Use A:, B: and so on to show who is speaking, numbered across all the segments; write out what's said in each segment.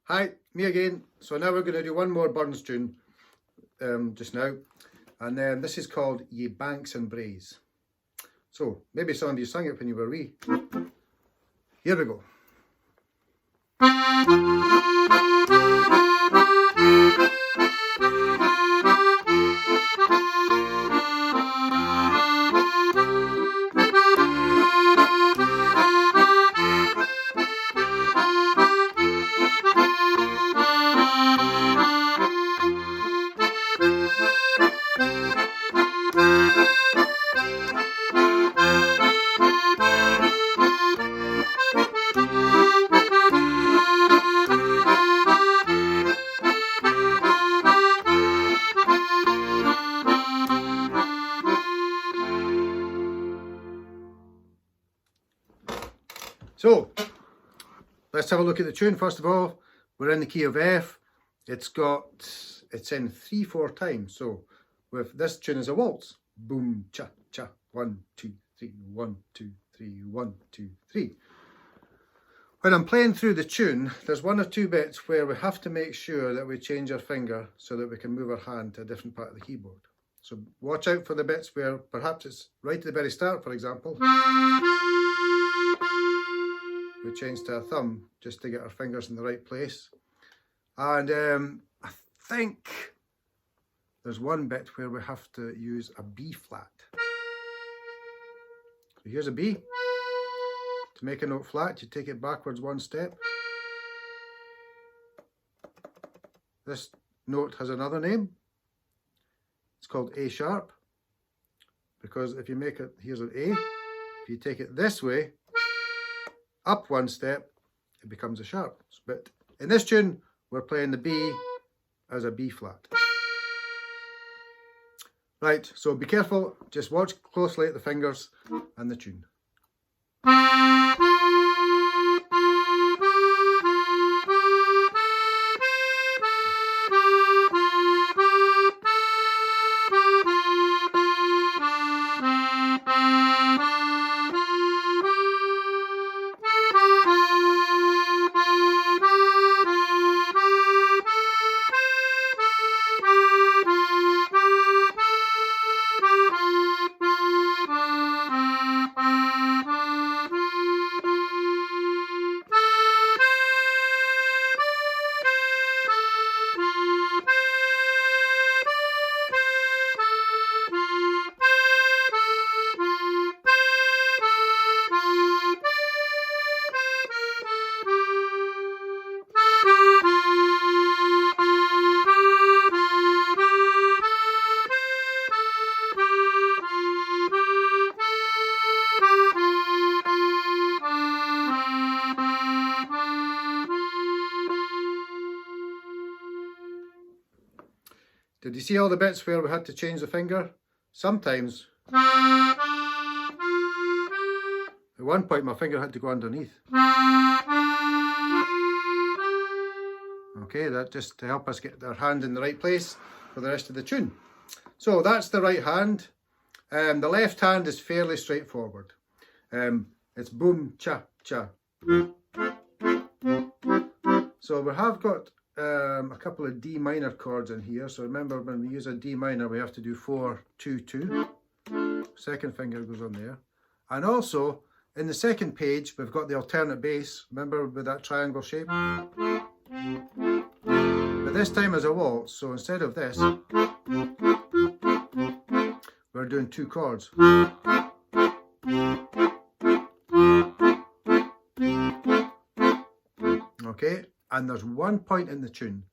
A: Hi, me again. So now we're going to do one more Burns tune just now, and then this is called Ye Banks and Braes. So maybe some of you sang it when you were wee. Here we go. So let's have a look at the tune. First of all, we're in the key of F. It's in 3/4 time. So with this tune is a waltz. Boom, cha, cha, 1, 2, 3, 1, 2, 3, 1, 2, 3. When I'm playing through the tune, there's one or two bits where we have to make sure that we change our finger so that we can move our hand to a different part of the keyboard. So watch out for the bits where perhaps it's right at the very start, for example. We change to a thumb just to get our fingers in the right place. And I think there's one bit where we have to use a B flat. So here's a B. To make a note flat, you take it backwards one step. This note has another name. It's called A sharp, because if you make it, here's an A. If you take it this way, up one step, it becomes a sharp. But in this tune, we're playing the B as a B flat. Right, so be careful, just watch closely at the fingers and the tune. Did you see all the bits where we had to change the finger? Sometimes, at one point my finger had to go underneath. Okay, that just to help us get our hand in the right place for the rest of the tune. So that's the right hand. The left hand is fairly straightforward. It's boom, cha, cha. So we have got a couple of D minor chords in here. So remember, when we use a D minor, we have to do 4, 2, 2. Second finger goes on there. And also, in the second page, we've got the alternate bass. Remember with that triangle shape? But this time as a waltz, so instead of this, we're doing 2 chords. Okay? And there's one point in the tune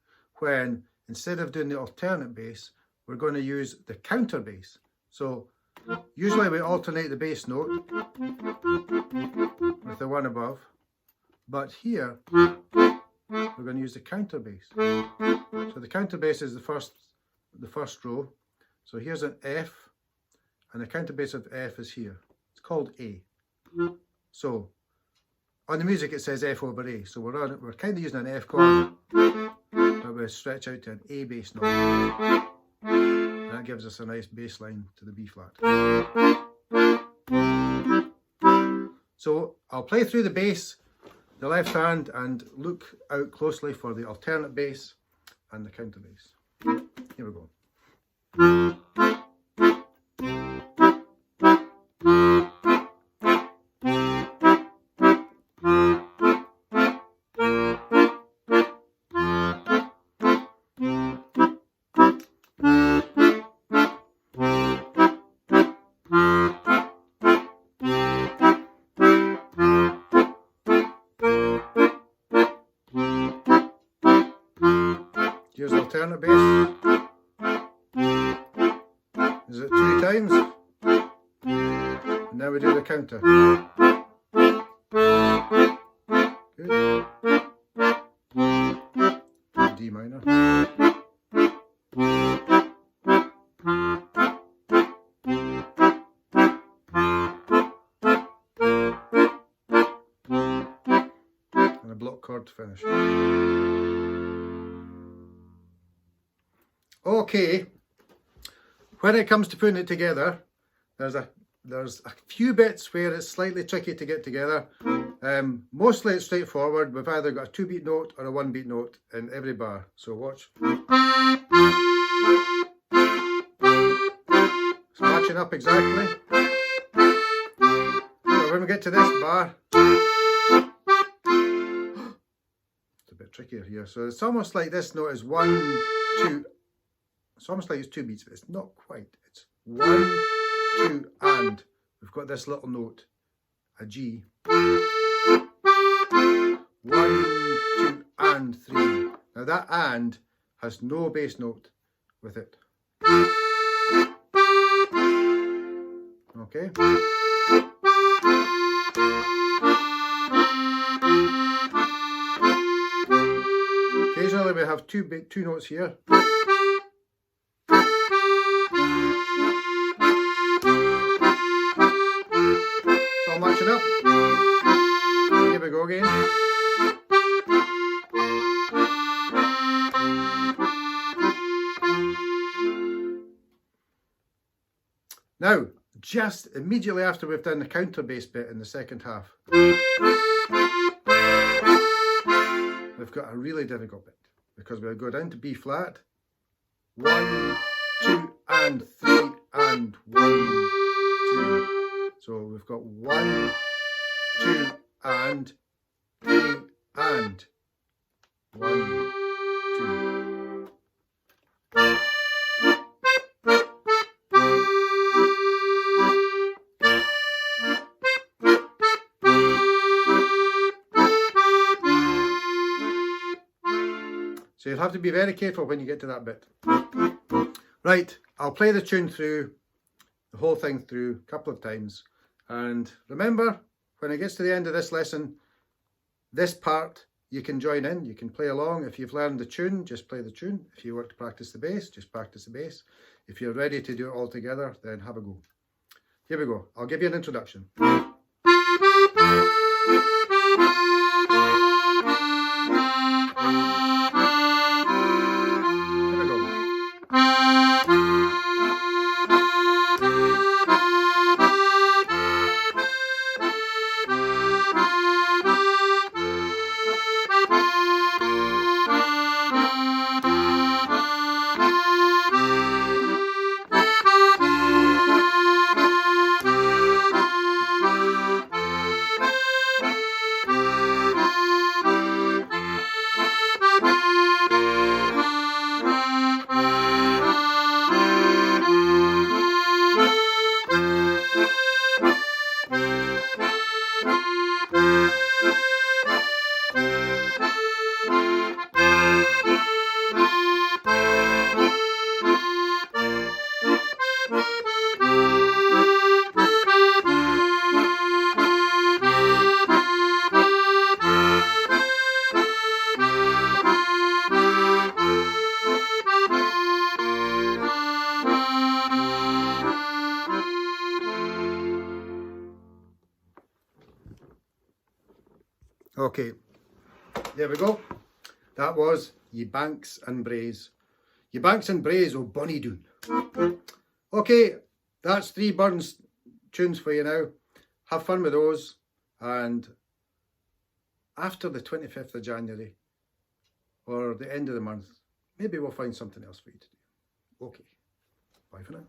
A: when, instead of doing the alternate bass, we're going to use the counter bass. So usually we alternate the bass note with the one above, but here we're going to use the counter bass. So the counter bass is the first row. So here's an F, and the counter bass of F is here. It's called A. So on the music it says F over A, so we're kind of using an F chord, but we stretch out to an A bass note. And that gives us a nice bass line to the B flat. So I'll play through the bass the left hand and look out closely for the alternate bass and the counter bass. Here we go. Here's the alternate bass. Is it 2 times? And now we do the counter. Good. D minor. And a block chord to finish. Okay, when it comes to putting it together, there's a few bits where it's slightly tricky to get together. Mostly it's straightforward. We've either got a 2-beat note or a 1-beat note in every bar. So watch. It's matching up exactly. So when we get to this bar, it's a bit trickier here. So it's almost like this note is 1, 2. It's almost like it's 2 beats, but it's not quite. It's 1, 2, and we've got this little note, a G. 1, 2, and 3. Now that and has no bass note with it. Okay. Occasionally we have two notes here. So I'll match it up. Here we go again. Now, just immediately after we've done the counter bass bit in the second half, we've got a really difficult bit because we'll go down to B flat, 1, 2, and 3, and 1, 2. So we've got 1, 2, and 3, and 1, 2. So you'll have to be very careful when you get to that bit. Right, I'll play the tune through, the whole thing through a couple of times. And remember, when it gets to the end of this lesson, this part, you can join in, you can play along. If you've learned the tune, just play the tune. If you want to practice the bass, just practice the bass. If you're ready to do it all together, then have a go. Here we go. I'll give you an introduction. Okay, there we go. That was Ye Banks and Braes. Ye Banks and Braes o' Bonnie Doon. Okay, that's 3 Burns tunes for you now. Have fun with those, and after the 25th of January or the end of the month, maybe we'll find something else for you to do. Okay, bye for now.